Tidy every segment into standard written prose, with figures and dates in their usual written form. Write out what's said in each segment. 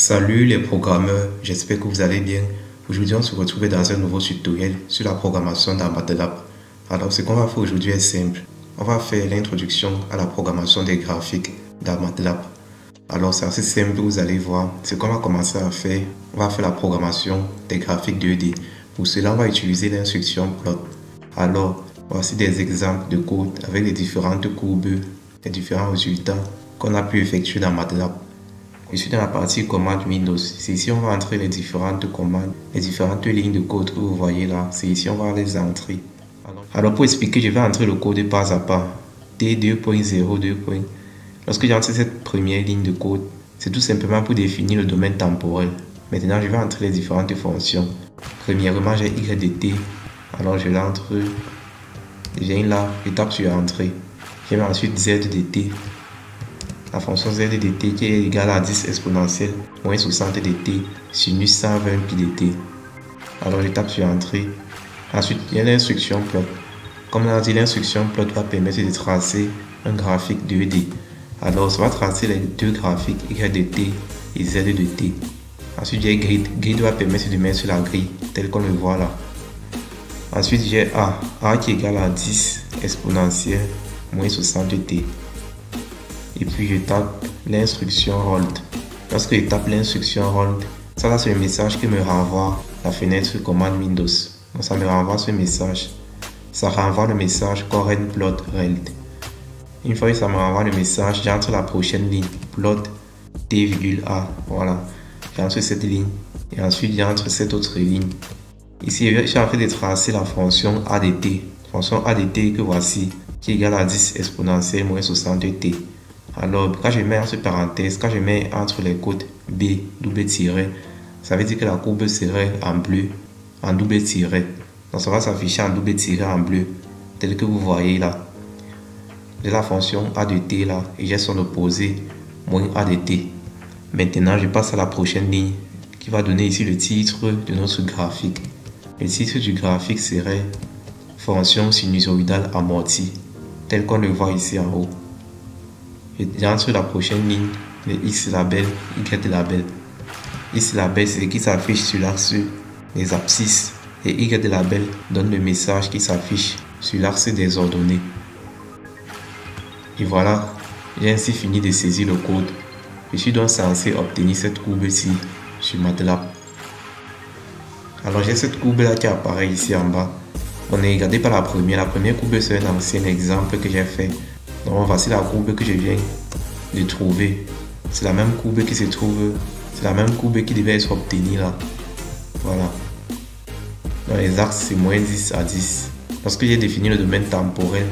Salut les programmeurs, j'espère que vous allez bien. Aujourd'hui, on se retrouve dans un nouveau tutoriel sur la programmation dans MATLAB. Alors, ce qu'on va faire aujourd'hui est simple. On va faire l'introduction à la programmation des graphiques dans MATLAB. Alors, c'est assez simple, vous allez voir. Ce qu'on va commencer à faire, on va faire la programmation des graphiques 2D. Pour cela, on va utiliser l'instruction plot. Alors, voici des exemples de code avec les différentes courbes, les différents résultats qu'on a pu effectuer dans MATLAB. Je suis dans la partie commande Windows. C'est ici on va entrer les différentes commandes, les différentes lignes de code que vous voyez là. C'est ici on va les entrer. Alors pour expliquer, je vais entrer le code pas à pas. T2.02. Lorsque j'entre cette première ligne de code, c'est tout simplement pour définir le domaine temporel. Maintenant, je vais entrer les différentes fonctions. Premièrement, j'ai y de t. Alors je l'entre. Je viens là, je tape sur entrée. Je mets ensuite z de t. La fonction z de t qui est égale à 10 exponentielle moins 60 de t sinus 120 pi de t. Alors je tape sur entrée. Ensuite, il y a l'instruction plot. Comme on a dit, l'instruction plot va permettre de tracer un graphique 2D. Alors, ça va tracer les deux graphiques y de t et z de t. Ensuite, j'ai grid. Grid va permettre de mettre sur la grille, tel qu'on le voit là. Ensuite, j'ai a qui est égal à 10 exponentielle moins 60 t. Et puis je tape l'instruction hold. Lorsque je tape l'instruction hold, ça là c'est le message qui me renvoie la fenêtre commande Windows. Donc ça me renvoie ce message. Ça renvoie le message current plot reld. Une fois que ça me renvoie le message, j'entre la prochaine ligne, plot t,a. Voilà, j'entre cette ligne. Et ensuite j'entre cette autre ligne. Ici, je suis en train de tracer la fonction a de t. Fonction a de t que voici, qui est égale à 10 exponentielle moins 60 t. Alors, quand je mets entre parenthèses, quand je mets entre les côtes B, double tiret, ça veut dire que la courbe serait en bleu, en double tiret. Donc, ça va s'afficher en double tiret en bleu, tel que vous voyez là. J'ai la fonction A de t là, et j'ai son opposé, moins A de t. Maintenant, je passe à la prochaine ligne, qui va donner ici le titre de notre graphique. Le titre du graphique serait fonction sinusoïdale amortie, tel qu'on le voit ici en haut. J'entre la prochaine ligne, le X label, Y label. X label, c'est ce qui s'affiche sur l'axe des abscisses. Et Y label donne le message qui s'affiche sur l'axe des ordonnées. Et voilà, j'ai ainsi fini de saisir le code. Je suis donc censé obtenir cette courbe-ci sur MATLAB. Alors j'ai cette courbe-là qui apparaît ici en bas. On est regardé par la première. La première courbe, c'est un ancien exemple que j'ai fait. Donc voici la courbe que je viens de trouver. C'est la même courbe qui se trouve, c'est la même courbe qui devait être obtenue là. Voilà. Dans les axes, c'est moins 10 à 10. Lorsque j'ai défini le domaine temporel,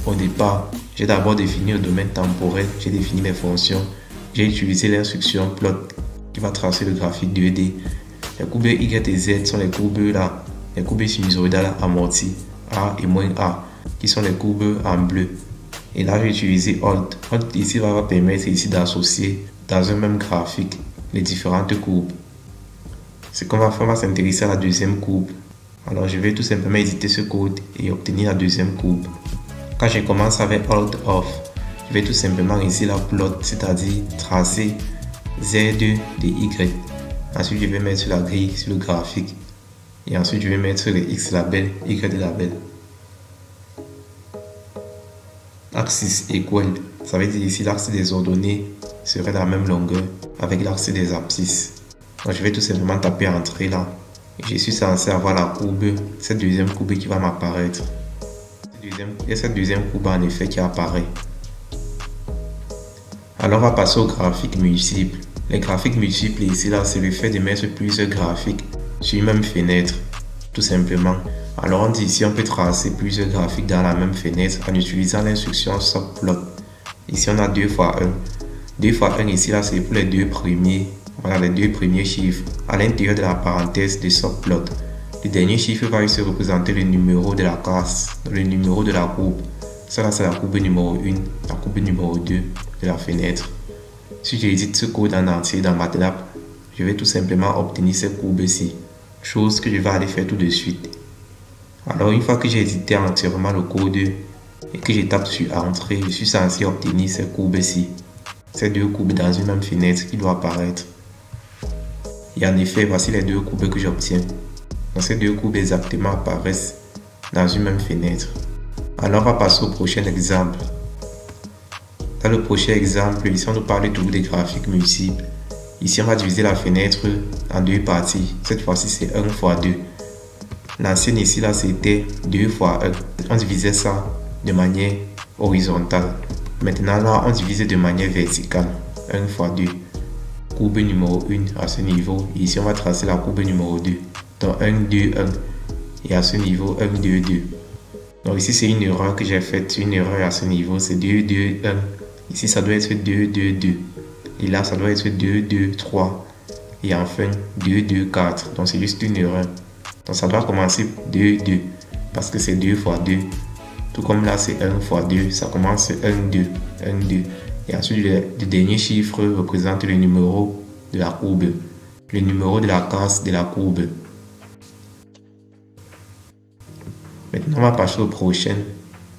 au départ, j'ai d'abord défini le domaine temporel, j'ai défini les fonctions, j'ai utilisé l'instruction plot qui va tracer le graphique 2D. Les courbes Y et Z sont les courbes là, les courbes sinusoïdales amorties, A et moins A, qui sont les courbes en bleu. Et là, j'ai utilisé hold. Hold ici va permettre ici d'associer dans un même graphique les différentes courbes. Ce qu'on va faire, on va s'intéresser à la deuxième courbe. Alors, je vais tout simplement éditer ce code et obtenir la deuxième courbe. Quand je commence avec hold off, je vais tout simplement ici la plot, c'est-à-dire tracer Z2 de Y. Ensuite, je vais mettre sur la grille, sur le graphique. Et ensuite, je vais mettre le X label, Y label. Axis equal, ça veut dire ici l'axe des ordonnées serait de la même longueur avec l'axe des abscisses. Donc je vais tout simplement taper entrée là. Et je suis censé avoir la courbe, cette deuxième courbe qui va m'apparaître. Il y a cette deuxième courbe en effet qui apparaît. Alors on va passer aux graphiques multiples. Les graphiques multiples ici là, c'est le fait de mettre plusieurs graphiques sur une même fenêtre, tout simplement. Alors on dit ici on peut tracer plusieurs graphiques dans la même fenêtre en utilisant l'instruction subplot. Ici on a 2 fois 1. 2 fois 1 ici là c'est pour les deux premiers. Voilà les deux premiers chiffres à l'intérieur de la parenthèse de subplot. Le dernier chiffre va ici représenter le numéro de la classe, le numéro de la courbe. Ça là c'est la courbe numéro 1, la courbe numéro 2 de la fenêtre. Si j'édite ce code en entier dans MATLAB, je vais tout simplement obtenir cette courbe-ci. Chose que je vais aller faire tout de suite. Alors une fois que j'ai édité entièrement le code et que je tape sur entrée, je suis censé obtenir ces courbes-ci. Ces deux courbes dans une même fenêtre qui doit apparaître. Et en effet, voici les deux courbes que j'obtiens. Donc ces deux courbes exactement apparaissent dans une même fenêtre. Alors on va passer au prochain exemple. Dans le prochain exemple, ici on nous parle toujours des graphiques multiples. Ici on va diviser la fenêtre en deux parties. Cette fois-ci c'est 1 fois 2. L'ancienne ici là c'était 2 fois 1. On divisait ça de manière horizontale. Maintenant là on divise de manière verticale. 1 fois 2. Courbe numéro 1 à ce niveau. Et ici on va tracer la courbe numéro 2. Donc 1, 2, 1. Et à ce niveau 1, 2, 2. Donc ici c'est une erreur que j'ai faite. Une erreur à ce niveau c'est 2, 2, 1. Ici ça doit être 2, 2, 2. Et là ça doit être 2, 2, 3. Et enfin 2, 2, 4. Donc c'est juste une erreur. Donc ça doit commencer 2, 2. Parce que c'est 2 fois 2. Tout comme là c'est 1 fois 2. Ça commence 1, 2. 1, 2. Et ensuite le dernier chiffre représente le numéro de la courbe. Le numéro de la case de la courbe. Maintenant on va passer au prochain.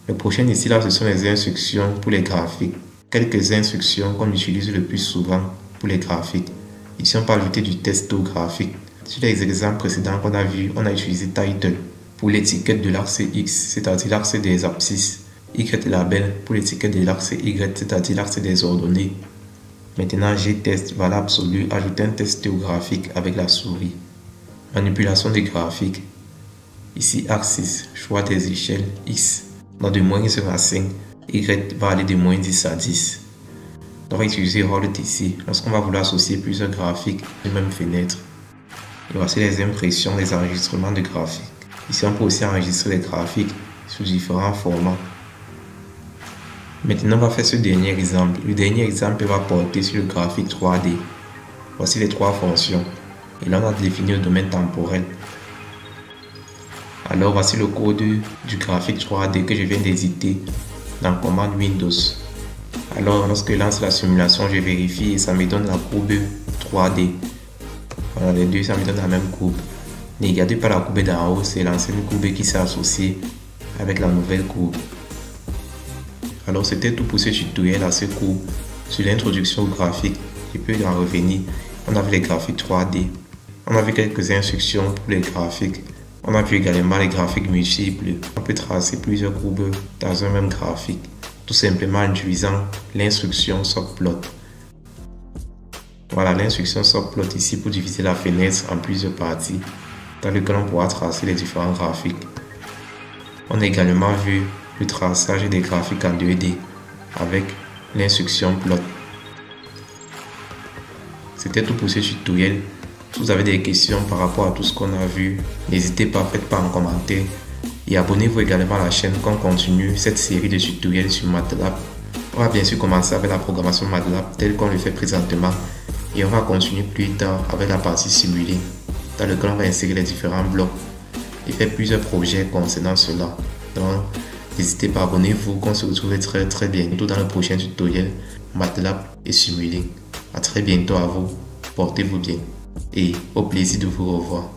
Le prochain ici là ce sont les instructions pour les graphiques. Quelques instructions qu'on utilise le plus souvent pour les graphiques. Ici on peut ajouter du texte graphique. Sur les exemples précédents qu'on a vu, on a utilisé title pour l'étiquette de l'axe X, c'est-à-dire l'axe des abscisses. Y label pour l'étiquette de l'axe Y, c'est-à-dire l'axe des ordonnées. Maintenant G-test, valeur absolue, ajouter un test graphique avec la souris. Manipulation des graphiques. Ici axis, choix des échelles X, donc de moins 1 à 5, Y va aller de moins 10 à 10. On va utiliser hold ici lorsqu'on va vouloir associer plusieurs graphiques à une même fenêtre. Et voici les impressions, les enregistrements de graphiques. Ici on peut aussi enregistrer les graphiques sous différents formats. Maintenant on va faire ce dernier exemple. Le dernier exemple va porter sur le graphique 3D. Voici les trois fonctions. Et là on a défini le domaine temporel. Alors voici le code du graphique 3D que je viens d'éditer dans commande Windows. Alors lorsque je lance la simulation, je vérifie et ça me donne la courbe 3D. Voilà, les deux ça me donne la même courbe. Ne regardez pas la courbe d'en haut, c'est l'ancienne courbe qui s'est associée avec la nouvelle courbe. Alors c'était tout pour ce tutoriel assez court sur l'introduction au graphique. Je peux y en revenir. On a vu les graphiques 3D. On a vu quelques instructions pour les graphiques. On a vu également les graphiques multiples. On peut tracer plusieurs courbes dans un même graphique, tout simplement en utilisant l'instruction subplot. Voilà l'instruction subplot ici pour diviser la fenêtre en plusieurs parties, dans lesquelles on pourra tracer les différents graphiques. On a également vu le traçage des graphiques en 2D avec l'instruction plot. C'était tout pour ce tutoriel. Si vous avez des questions par rapport à tout ce qu'on a vu, n'hésitez pas, faites pas en commentaire. Et abonnez-vous également à la chaîne qu'on continue cette série de tutoriels sur MATLAB. On va bien sûr commencer avec la programmation MATLAB telle qu'on le fait présentement. Et on va continuer plus tard avec la partie simulée, dans laquelle on va insérer les différents blocs et faire plusieurs projets concernant cela. Donc, n'hésitez pas, abonnez-vous, qu'on se retrouve très bientôt dans le prochain tutoriel MATLAB et simulé. À très bientôt à vous, portez-vous bien et au plaisir de vous revoir.